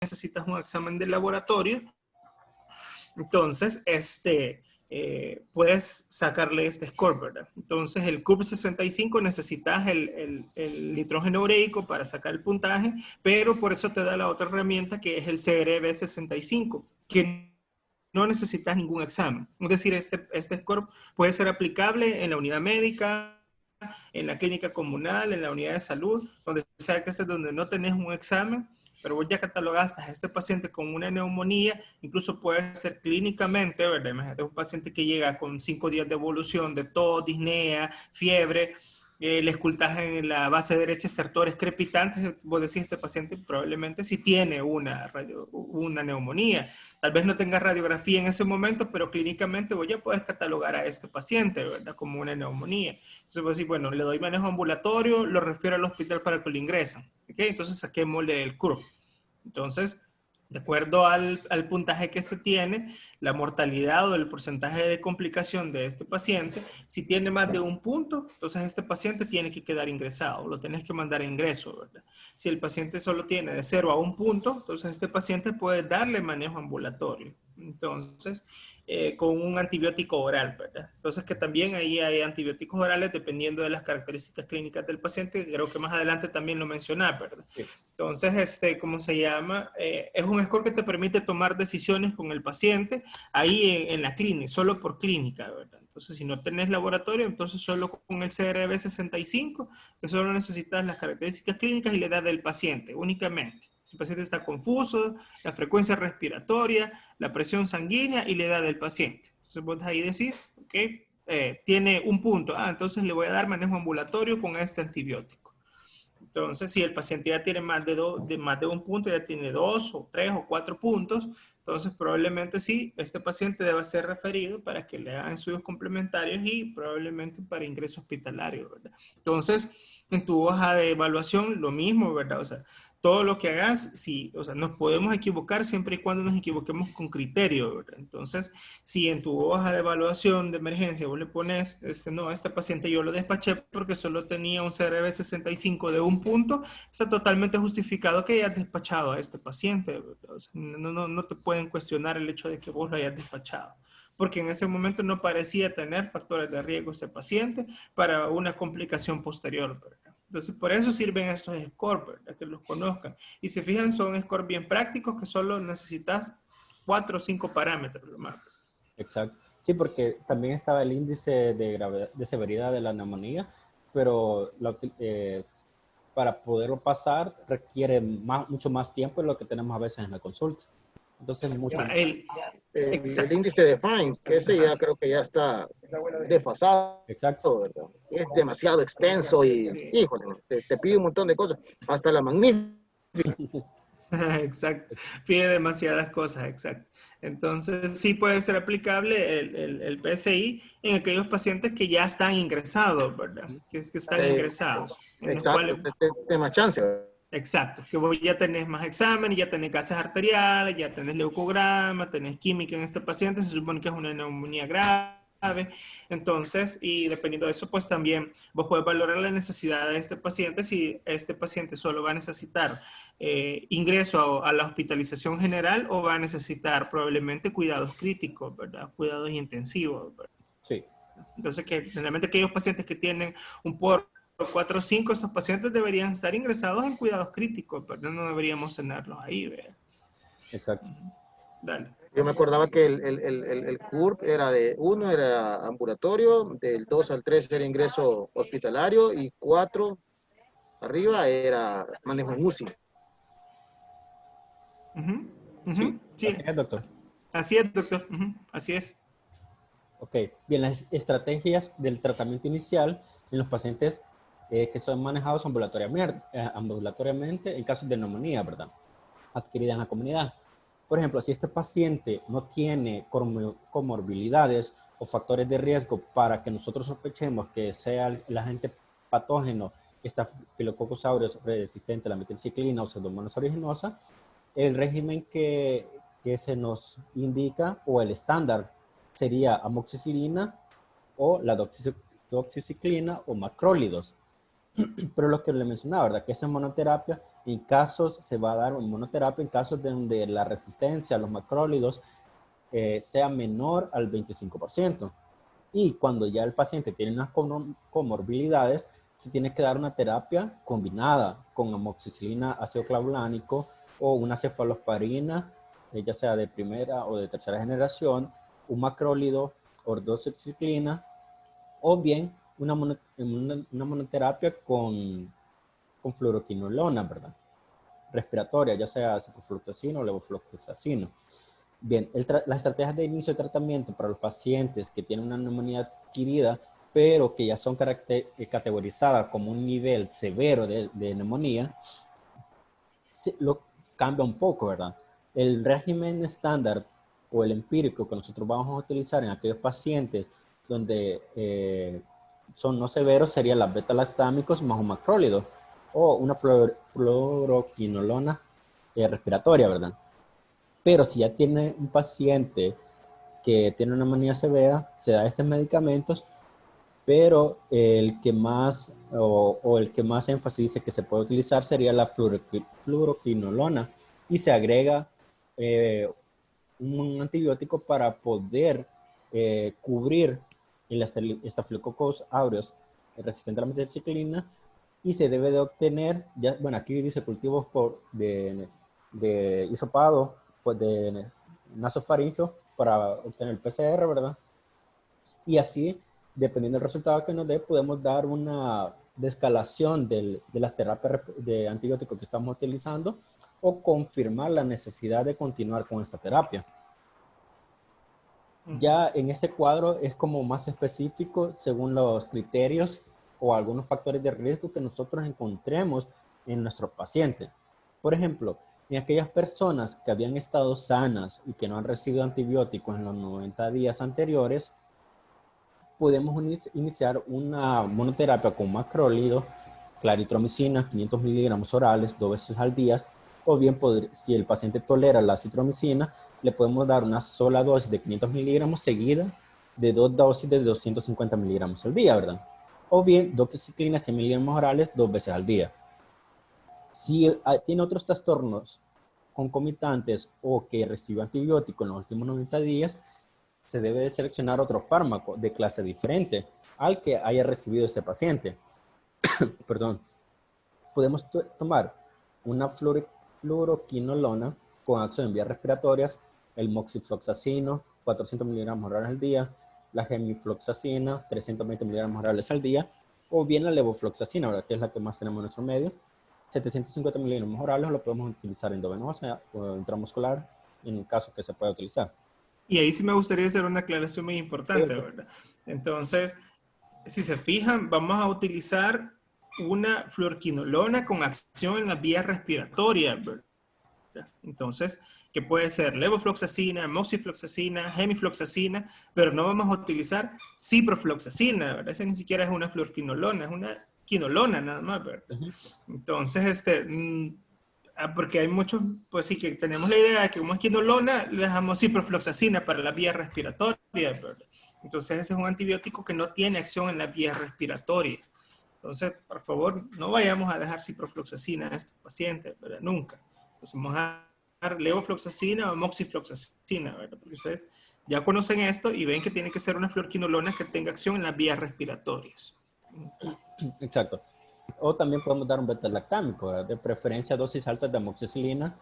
necesitas un examen de laboratorio, entonces puedes sacarle este score, ¿verdad? Entonces el CUP 65 necesitas el nitrógeno ureico para sacar el puntaje, pero por eso te da la otra herramienta que es el CRB 65, que no necesitas ningún examen. Es decir, este score puede ser aplicable en la unidad médica, en la clínica comunal, en la unidad de salud, donde sea que estés, donde no tenés un examen, pero vos ya catalogaste a este paciente con una neumonía, incluso puede ser clínicamente, ¿verdad? Imagínate un paciente que llega con 5 días de evolución de tos, disnea, fiebre, le escultas en la base derecha estertores crepitantes, vos decís, este paciente probablemente sí tiene una neumonía. Tal vez no tenga radiografía en ese momento, pero clínicamente voy a poder catalogar a este paciente, ¿verdad? Como una neumonía. Entonces voy a decir, bueno, le doy manejo ambulatorio, lo refiero al hospital para que lo ingresen. ¿Okay? Entonces saquémosle el CURP. Entonces, de acuerdo al puntaje que se tiene, la mortalidad o el porcentaje de complicación de este paciente, si tiene más de un punto, entonces este paciente tiene que quedar ingresado, lo tenés que mandar a ingreso, ¿verdad? Si el paciente solo tiene de 0 a 1 punto, entonces este paciente puede darle manejo ambulatorio. Entonces, con un antibiótico oral, ¿verdad? Entonces, que también ahí hay antibióticos orales dependiendo de las características clínicas del paciente, creo que más adelante también lo mencioné, ¿verdad? Sí. Entonces, ¿cómo se llama? Es un score que te permite tomar decisiones con el paciente ahí en la clínica, solo por clínica, ¿verdad? Entonces, si no tenés laboratorio, entonces solo con el CRB 65, que solo necesitas las características clínicas y la edad del paciente, únicamente. Si el paciente está confuso, la frecuencia respiratoria, la presión sanguínea y la edad del paciente. Entonces, vos ahí decís, ok, tiene un punto. Entonces le voy a dar manejo ambulatorio con este antibiótico. Entonces, si el paciente ya tiene más de un punto, ya tiene 2 o 3 o 4 puntos, entonces probablemente sí, este paciente debe ser referido para que le hagan estudios complementarios y probablemente para ingreso hospitalario, ¿verdad? Entonces, en tu hoja de evaluación, lo mismo, ¿verdad? O sea, todo lo que hagas, sí, o sea, nos podemos equivocar siempre y cuando nos equivoquemos con criterio, ¿verdad? Entonces, si en tu hoja de evaluación de emergencia vos le pones, no, a este paciente yo lo despaché porque solo tenía un CRB 65 de un punto, está totalmente justificado que hayas despachado a este paciente, ¿verdad? O sea, no te pueden cuestionar el hecho de que vos lo hayas despachado, porque en ese momento no parecía tener factores de riesgo ese paciente para una complicación posterior, ¿verdad? Entonces, por eso sirven esos scores, ¿verdad? Que los conozcan. Y se fijan, son scores bien prácticos que solo necesitas 4 o 5 parámetros, nomás. Exacto. Sí, porque también estaba el índice de gravedad, de severidad de la neumonía, pero para poderlo pasar requiere mucho más tiempo de lo que tenemos a veces en la consulta. Entonces, el índice de Fine, que ese ya creo que ya está desfasado. Exacto. ¿Verdad? Es demasiado extenso y, sí, híjole, te pide un montón de cosas, hasta la magnífica. Exacto, pide demasiadas cosas, exacto. Entonces, sí puede ser aplicable el PSI en aquellos pacientes que ya están ingresados, ¿verdad? Que están ingresados. Exacto, te más chance. Exacto, que vos ya tenés más exámenes, ya tenés gases arteriales, ya tenés leucograma, tenés química en este paciente, se supone que es una neumonía grave. Entonces, y dependiendo de eso, pues también vos puedes valorar la necesidad de este paciente, si este paciente solo va a necesitar ingreso a la hospitalización general o va a necesitar probablemente cuidados críticos, ¿verdad? Cuidados intensivos, ¿verdad? Sí. Entonces, que generalmente aquellos pacientes que tienen un por 4 o 5, estos pacientes deberían estar ingresados en cuidados críticos, pero no deberíamos tenerlos ahí, ¿verdad? Exacto. Dale. Yo me acordaba que el CURP era de 1 era ambulatorio, del 2 al 3 era ingreso hospitalario y 4 arriba era manejo en UCI. Sí, sí. Así es, doctor. Así es, doctor. Así es. Ok, bien, las estrategias del tratamiento inicial en los pacientes que son manejados ambulatoriamente en casos de neumonía, ¿verdad? Adquirida en la comunidad. Por ejemplo, si este paciente no tiene comorbilidades o factores de riesgo para que nosotros sospechemos que sea el agente patógeno Staphylococcus aureus resistente a la metilciclina o Pseudomonas aeruginosa, el régimen que se nos indica o el estándar sería amoxicilina o la doxiciclina o macrólidos. Pero lo que le mencionaba, ¿verdad? Que esa monoterapia En casos, se va a dar inmunoterapia en casos donde la resistencia a los macrólidos sea menor al 25%. Y cuando ya el paciente tiene unas comorbilidades, se tiene que dar una terapia combinada con amoxicilina, ácido clavulánico o una cefalosporina, ya sea de primera o de tercera generación, un macrólido, ordoxicilina, o bien una monoterapia con fluoroquinolona, ¿verdad? Respiratoria, ya sea ciprofloxacino o levofloxacino. Bien, las estrategias de inicio de tratamiento para los pacientes que tienen una neumonía adquirida, pero que ya son categorizadas como un nivel severo de neumonía, lo cambia un poco, ¿verdad? El régimen estándar o el empírico que nosotros vamos a utilizar en aquellos pacientes donde son no severos sería las beta-lactámicos más un macrólido o una fluoroquinolona respiratoria, ¿verdad? Pero si ya tiene un paciente que tiene una neumonía severa, se da estos medicamentos, pero el que más o el que más énfasis dice que se puede utilizar sería la fluoroquinolona y se agrega un antibiótico para poder cubrir el Staphylococcus aureus resistente a la meticilina y se debe de obtener, ya, bueno, aquí dice cultivos de hisopado pues de nasofaringeo para obtener el PCR, ¿verdad? Y así, dependiendo del resultado que nos dé, podemos dar una descalación de las terapias de antibióticos que estamos utilizando o confirmar la necesidad de continuar con esta terapia. Ya en este cuadro es como más específico según los criterios o algunos factores de riesgo que nosotros encontremos en nuestros pacientes. Por ejemplo, en aquellas personas que habían estado sanas y que no han recibido antibióticos en los 90 días anteriores, podemos iniciar una monoterapia con macrólido, claritromicina, 500 miligramos orales 2 veces al día, o bien si el paciente tolera la citromicina, le podemos dar una sola dosis de 500 miligramos seguida de 2 dosis de 250 miligramos al día, ¿verdad? O bien doxiciclina 100 miligramos orales 2 veces al día. Si tiene otros trastornos concomitantes o que recibió antibiótico en los últimos 90 días, se debe de seleccionar otro fármaco de clase diferente al que haya recibido ese paciente. Perdón. Podemos tomar una fluoroquinolona con acción en vías respiratorias, el moxifloxacino, 400 miligramos orales al día, la gemifloxacina, 320 miligramos orales al día, o bien la levofloxacina, ¿verdad? Que es la que más tenemos en nuestro medio, 750 miligramos orales, lo podemos utilizar endovenosa o intramuscular, en el caso que se pueda utilizar. Y ahí sí me gustaría hacer una aclaración muy importante, Sí. ¿verdad? Entonces, si se fijan, vamos a utilizar una fluoroquinolona con acción en las vías respiratorias, ¿verdad? Entonces, que puede ser levofloxacina, moxifloxacina, gemifloxacina, pero no vamos a utilizar ciprofloxacina, ¿verdad? Esa ni siquiera es una fluoroquinolona, es una quinolona nada más, ¿verdad? Entonces, porque hay muchos, pues sí, que tenemos la idea de que como es quinolona, le dejamos ciprofloxacina para la vía respiratoria, ¿verdad? Entonces, ese es un antibiótico que no tiene acción en la vía respiratoria. Entonces, por favor, no vayamos a dejar ciprofloxacina a estos pacientes, ¿verdad? Nunca. Entonces, vamos a dar levofloxacina o moxifloxacina, ¿verdad? Porque ustedes ya conocen esto y ven que tiene que ser una fluoroquinolona que tenga acción en las vías respiratorias. Exacto. O también podemos dar un beta-lactámico, ¿verdad? De preferencia dosis altas de amoxicilina,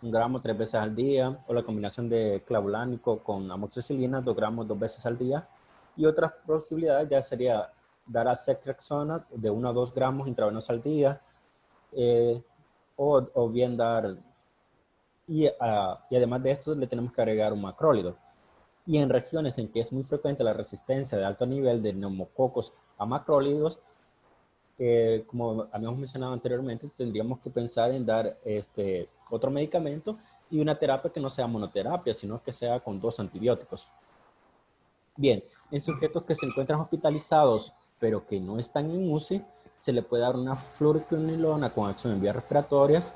1 gramo 3 veces al día, o la combinación de clavulánico con amoxicilina, 2 gramos 2 veces al día. Y otras posibilidades ya sería dar acetaminofén de 1 a 2 gramos intravenosos al día, o bien dar, y además de esto le tenemos que agregar un macrólido. Y en regiones en que es muy frecuente la resistencia de alto nivel de neumococos a macrólidos, como habíamos mencionado anteriormente, tendríamos que pensar en dar otro medicamento y una terapia que no sea monoterapia, sino que sea con 2 antibióticos. Bien, en sujetos que se encuentran hospitalizados, pero que no están en UCI, se le puede dar una fluoroquinolona con acción en vías respiratorias,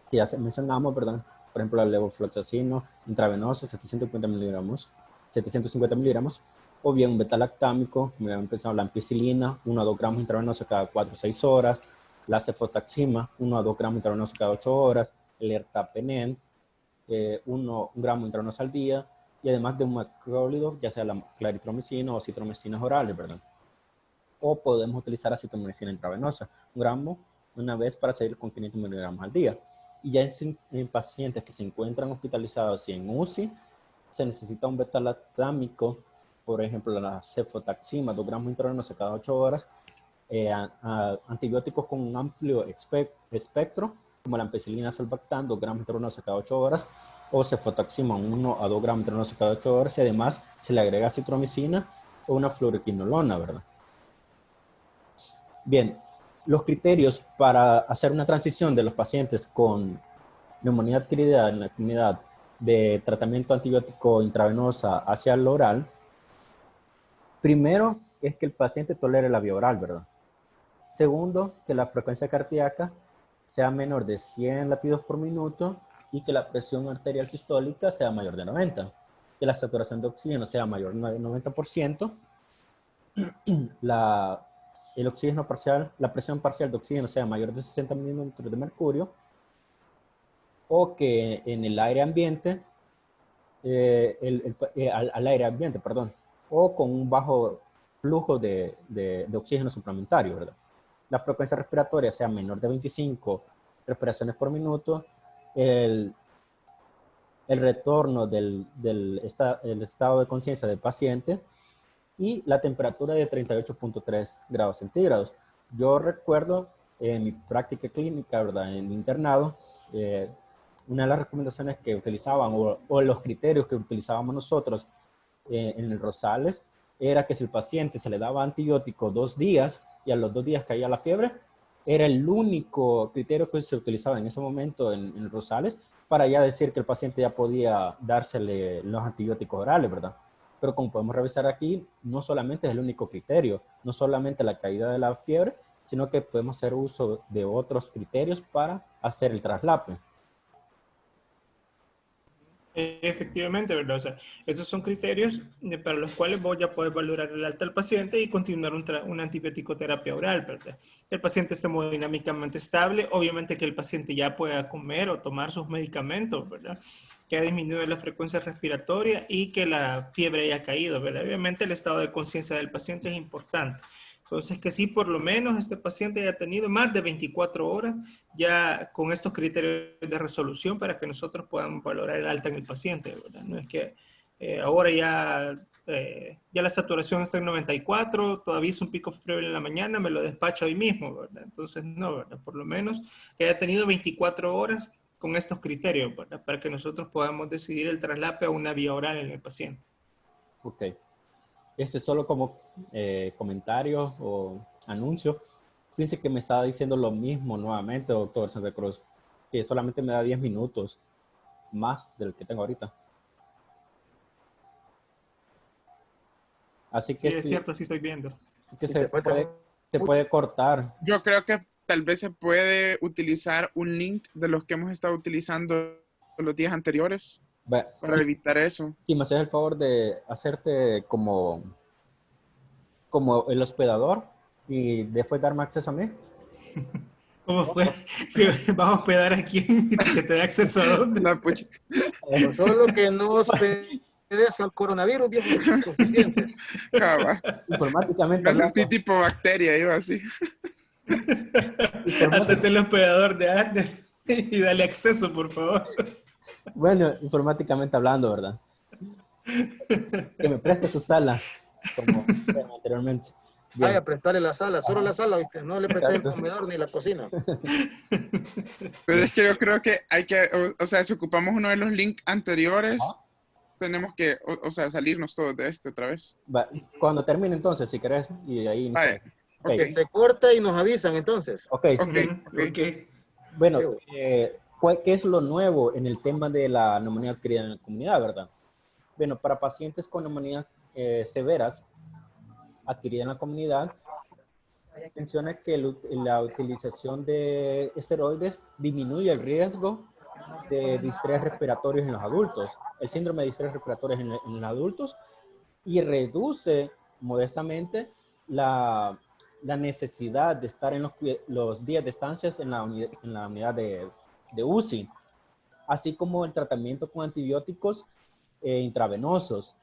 que ya mencionamos, ¿verdad? Por ejemplo, el levofloxacino intravenoso, 750 miligramos, o bien un beta-lactámico, como ya empezado la ampicilina, 1 a 2 gramos intravenoso cada 4 o 6 horas, la cefotaxima, 1 a 2 gramos intravenosos cada 8 horas, el ertapenem, 1 gramo intravenoso al día, y además de un macrólido, ya sea la claritromicina o citromicinas orales, ¿verdad? O podemos utilizar acetaminofen intravenosa, 1 gramo una vez para seguir con 500 miligramos al día. Y ya en pacientes que se encuentran hospitalizados y en UCI, se necesita un beta-lactámico, por ejemplo, la cefotaxima, 2 gramos intravenosos cada 8 horas, antibióticos con un amplio espectro, como la ampicilina sulbactam, 2 gramos intravenosos cada 8 horas, o cefotaxima, 1 a 2 gramos intravenosos cada 8 horas, y además se le agrega citromicina o una fluoroquinolona, ¿verdad? Bien, los criterios para hacer una transición de los pacientes con neumonía adquirida en la comunidad de tratamiento antibiótico intravenosa hacia el oral, primero es que el paciente tolere la vía oral, ¿verdad? Segundo, que la frecuencia cardíaca sea menor de 100 latidos por minuto y que la presión arterial sistólica sea mayor de 90, que la saturación de oxígeno sea mayor de 90%, el oxígeno parcial, la presión parcial de oxígeno sea mayor de 60 milímetros de mercurio, o que en el aire ambiente, al aire ambiente, perdón, o con un bajo flujo de oxígeno suplementario, ¿verdad? La frecuencia respiratoria sea menor de 25 respiraciones por minuto, el retorno el estado de conciencia del paciente, y la temperatura de 38.3 grados centígrados. Yo recuerdo en mi práctica clínica, ¿verdad? En mi internado, una de las recomendaciones que utilizaban o los criterios que utilizábamos nosotros en el Rosales era que si el paciente se le daba antibiótico 2 días y a los 2 días caía la fiebre, era el único criterio que se utilizaba en ese momento en el Rosales para ya decir que el paciente ya podía dársele los antibióticos orales, ¿verdad? Pero como podemos revisar aquí, no solamente es el único criterio, no solamente la caída de la fiebre, sino que podemos hacer uso de otros criterios para hacer el traslape. Efectivamente, ¿verdad? O sea, esos son criterios para los cuales vos ya podés valorar el alta del paciente y continuar una antibiótico terapia oral, ¿verdad? El paciente esté hemodinámicamente estable, obviamente que el paciente ya pueda comer o tomar sus medicamentos, ¿verdad? Que ha disminuido la frecuencia respiratoria y que la fiebre haya caído, ¿verdad? Obviamente el estado de conciencia del paciente es importante. Entonces, que sí, por lo menos este paciente haya tenido más de 24 horas ya con estos criterios de resolución para que nosotros podamos valorar el alta en el paciente, ¿verdad? No es que ahora ya la saturación está en 94, todavía es un pico de fiebre en la mañana, me lo despacho hoy mismo, ¿verdad? Entonces, no, ¿verdad? Por lo menos que haya tenido 24 horas con estos criterios, ¿verdad? Para que nosotros podamos decidir el traslape a una vía oral en el paciente. Ok. Solo como comentario o anuncio. Fíjense que me estaba diciendo lo mismo nuevamente, doctor Santa Cruz, que solamente me da 10 minutos más del que tengo ahorita. Así que sí, es cierto, sí estoy viendo. Así que se puede cortar. Yo creo que tal vez se puede utilizar un link de los que hemos estado utilizando los días anteriores para evitar eso. Si me haces el favor de hacerte como el hospedador y después darme acceso a mí. ¿Cómo fue? ¿Vas a hospedar a quién que te dé acceso a dónde? No, pucha. No solo que no hospedes al coronavirus, viejo, es suficiente. Informáticamente me sentí tipo bacteria, iba así. Hacete el hospedador de Adner y dale acceso, por favor. Bueno, informáticamente hablando, ¿verdad? Que me preste su sala, como anteriormente. Bien. Vaya, prestarle la sala, solo la sala, ¿viste? No le presté el comedor ni la cocina. Pero es que yo creo que hay que, o sea, si ocupamos uno de los links anteriores, tenemos que, o sea, salirnos todos de este otra vez. Cuando termine entonces, si querés, y de ahí... Okay. Se corta y nos avisan entonces. Okay. Bueno, Okay. ¿qué es lo nuevo en el tema de la neumonía adquirida en la comunidad, verdad? Bueno, para pacientes con neumonías severas adquirida en la comunidad, menciona que la utilización de esteroides disminuye el riesgo de distrés respiratorios en los adultos, el síndrome de distrés respiratorios en los adultos, y reduce modestamente la necesidad de estar en los días de estancia en la unidad de UCI, así como el tratamiento con antibióticos intravenosos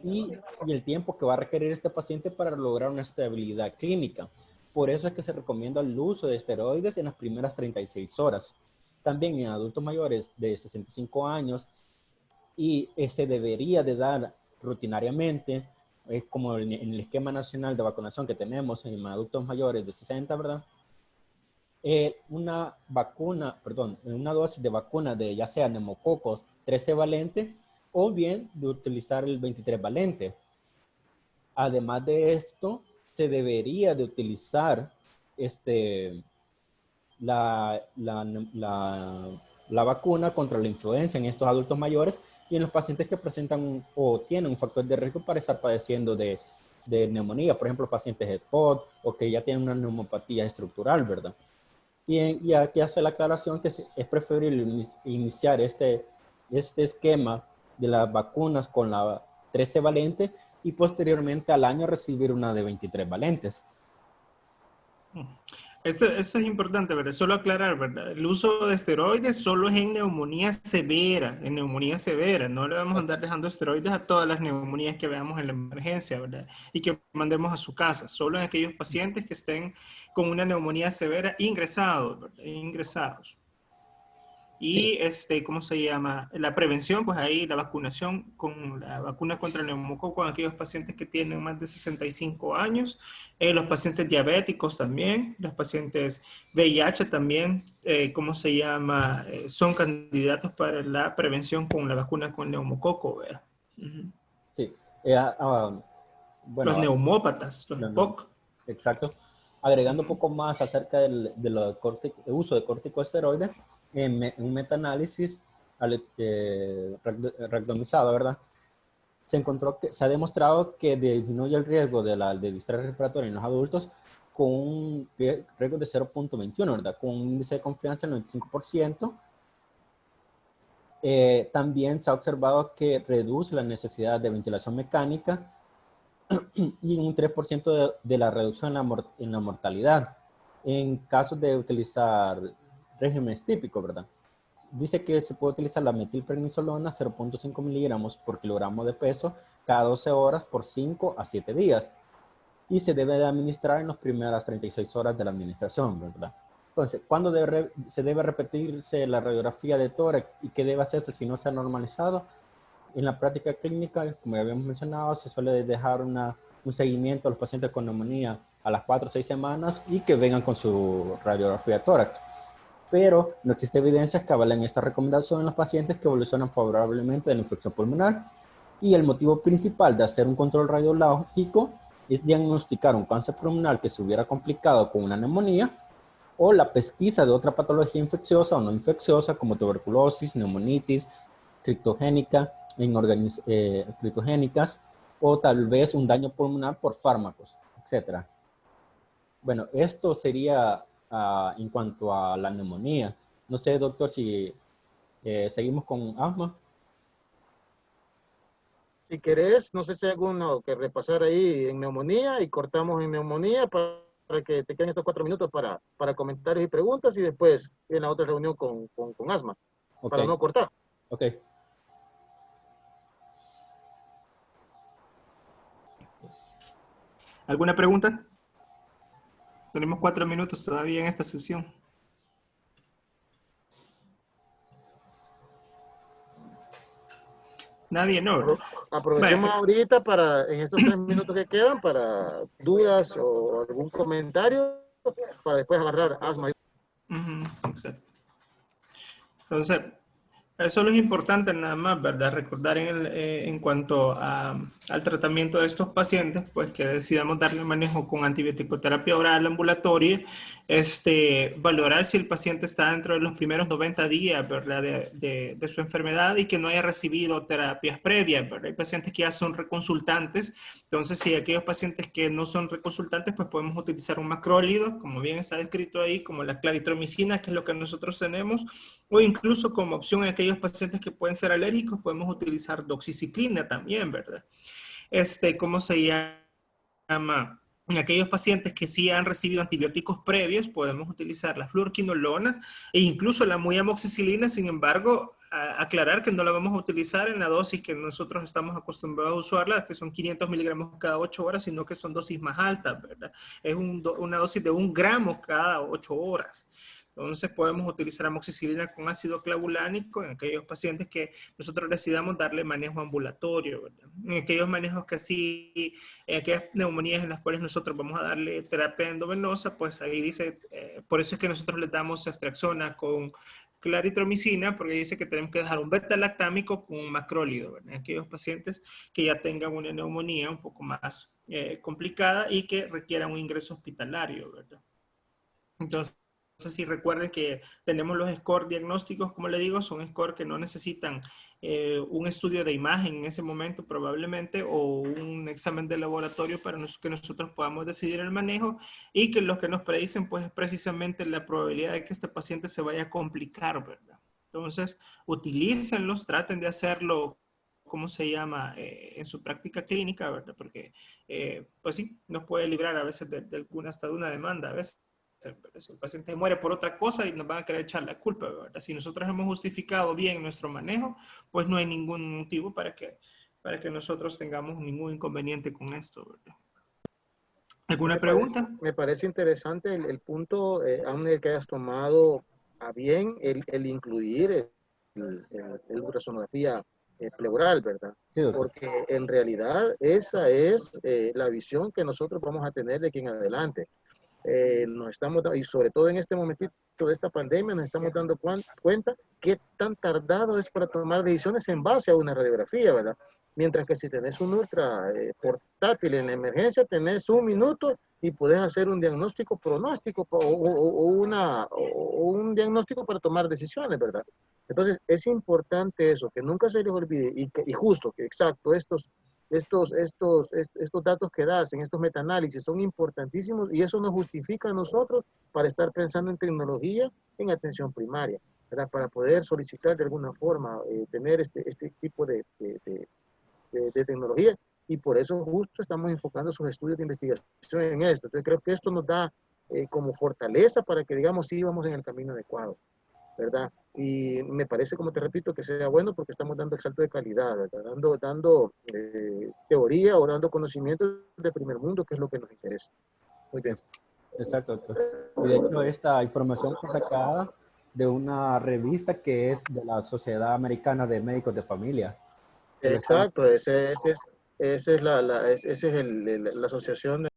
y el tiempo que va a requerir este paciente para lograr una estabilidad clínica. Por eso es que se recomienda el uso de esteroides en las primeras 36 horas. También en adultos mayores de 65 años y se debería de dar rutinariamente, es como en el esquema nacional de vacunación que tenemos en adultos mayores de 60, ¿verdad? Una dosis de vacuna de ya sea neumococos 13 valente o bien de utilizar el 23 valente. Además de esto, se debería de utilizar la vacuna contra la influenza en estos adultos mayores y en los pacientes que presentan o tienen un factor de riesgo para estar padeciendo de neumonía, por ejemplo, pacientes de POD o que ya tienen una neumopatía estructural, ¿verdad? Y aquí hace la aclaración que es preferible iniciar este esquema de las vacunas con la 13 valente y posteriormente al año recibir una de 23 valentes. Esto es importante, ¿verdad? Solo aclarar, ¿verdad? El uso de esteroides solo es en neumonía severa, No le vamos a andar dejando esteroides a todas las neumonías que veamos en la emergencia, ¿verdad? Y que mandemos a su casa. Solo en aquellos pacientes que estén con una neumonía severa ingresados, ¿verdad? Ingresados. Y, ¿cómo se llama? La prevención, pues ahí la vacunación con la vacuna contra el neumococo en aquellos pacientes que tienen más de 65 años, los pacientes diabéticos también, los pacientes VIH también, ¿cómo se llama? Son candidatos para la prevención con la vacuna con neumococo, ¿verdad? Sí. Bueno, los neumópatas, los POC. Exacto. Agregando un poco más acerca del uso de corticosteroides, en un metaanálisis randomizado, ¿verdad? Se encontró que se ha demostrado que disminuye el riesgo de distrés respiratorio en los adultos con un riesgo de 0.21, ¿verdad? Con un índice de confianza del 95%. También se ha observado que reduce la necesidad de ventilación mecánica y un 3% de la reducción en la mortalidad en casos de utilizar regímenes típicos, ¿verdad? Dice que se puede utilizar la metilprednisolona 0.5 miligramos por kilogramo de peso cada 12 horas por 5 a 7 días y se debe de administrar en las primeras 36 horas de la administración, ¿verdad? Entonces, ¿cuándo se debe repetirse la radiografía de tórax y qué debe hacerse si no se ha normalizado? En la práctica clínica, como ya habíamos mencionado, se suele dejar un seguimiento a los pacientes con neumonía a las 4 o 6 semanas y que vengan con su radiografía de tórax. Pero no existe evidencia que avalen esta recomendación en los pacientes que evolucionan favorablemente de la infección pulmonar. Y el motivo principal de hacer un control radiológico es diagnosticar un cáncer pulmonar que se hubiera complicado con una neumonía o la pesquisa de otra patología infecciosa o no infecciosa como tuberculosis, neumonitis, criptogénicas o tal vez un daño pulmonar por fármacos, etc. Bueno, esto sería en cuanto a la neumonía. No sé, doctor, si seguimos con asma. Si querés, no sé si hay alguno que repasar ahí en neumonía y cortamos en neumonía para que te queden estos 4 minutos para comentarios y preguntas y después en la otra reunión con asma, Okay. para no cortar. Ok. ¿Alguna pregunta? Tenemos 4 minutos todavía en esta sesión. Nadie, no. Aprovechemos ahorita en estos 3 minutos que quedan para dudas o algún comentario para después agarrar asma. Exacto. Entonces, eso es importante nada más, ¿verdad? Recordar en cuanto al tratamiento de estos pacientes, pues que decidamos darle manejo con antibiótico-terapia oral ambulatoria, valorar si el paciente está dentro de los primeros 90 días, ¿verdad? De su enfermedad y que no haya recibido terapias previas, ¿verdad? Hay pacientes que ya son reconsultantes, entonces si aquellos pacientes que no son reconsultantes, pues podemos utilizar un macrólido, como bien está descrito ahí, como la claritromicina, que es lo que nosotros tenemos, o incluso como opción a aquellos pacientes que pueden ser alérgicos, podemos utilizar doxiciclina también, ¿verdad? ¿Cómo se llama? En aquellos pacientes que sí han recibido antibióticos previos, podemos utilizar la fluoroquinolona e incluso la muy amoxicilina. Sin embargo, aclarar que no la vamos a utilizar en la dosis que nosotros estamos acostumbrados a usarla, que son 500 miligramos cada 8 horas, sino que son dosis más altas, ¿verdad? Es una dosis de 1 gramo cada 8 horas. Entonces podemos utilizar amoxicilina con ácido clavulánico en aquellos pacientes que nosotros decidamos darle manejo ambulatorio, ¿verdad? En aquellos manejos que sí, en aquellas neumonías en las cuales nosotros vamos a darle terapia endovenosa, pues ahí dice, por eso es que nosotros le damos ceftriaxona con claritromicina, porque dice que tenemos que dejar un beta-lactámico con un macrólido, ¿verdad? En aquellos pacientes que ya tengan una neumonía un poco más complicada y que requieran un ingreso hospitalario, ¿verdad? Entonces, si recuerden que tenemos los scores diagnósticos, como le digo, son scores que no necesitan un estudio de imagen en ese momento probablemente o un examen de laboratorio para que nosotros podamos decidir el manejo y que lo que nos predicen pues es precisamente la probabilidad de que este paciente se vaya a complicar, ¿verdad? Entonces, utilícenlos, traten de hacerlo, ¿cómo se llama? En su práctica clínica, ¿verdad? Porque, pues sí, nos puede librar a veces hasta de una demanda, a veces. Si el paciente muere por otra cosa y nos van a querer echar la culpa, ¿verdad? Si nosotros hemos justificado bien nuestro manejo, pues no hay ningún motivo para que nosotros tengamos ningún inconveniente con esto, ¿verdad? ¿Alguna pregunta? Me parece interesante el punto, Amner, que hayas tomado a bien el incluir el ultrasonografía pleural, ¿verdad? Sí, doctor. Porque en realidad esa es la visión que nosotros vamos a tener de aquí en adelante. Y sobre todo en este momentito de esta pandemia, nos estamos dando cuenta qué tan tardado es para tomar decisiones en base a una radiografía, ¿verdad? Mientras que si tenés un ultra portátil en la emergencia, tenés 1 minuto y podés hacer un diagnóstico pronóstico o un diagnóstico para tomar decisiones, ¿verdad? Entonces, es importante eso, que nunca se les olvide y justo, que exacto, estos datos que das en estos metaanálisis son importantísimos y eso nos justifica a nosotros para estar pensando en tecnología en atención primaria, ¿verdad? Para poder solicitar de alguna forma tener este tipo de tecnología y por eso justo estamos enfocando sus estudios de investigación en esto. Entonces creo que esto nos da como fortaleza para que digamos sí vamos en el camino adecuado, ¿verdad? Y me parece, como te repito, que sea bueno porque estamos dando el salto de calidad, ¿verdad? Dando teoría o dando conocimientos de primer mundo, que es lo que nos interesa. Muy bien. Exacto, doctor. Y de hecho, esta información fue sacada de una revista que es de la Sociedad Americana de Médicos de Familia. Exacto, esa es la asociación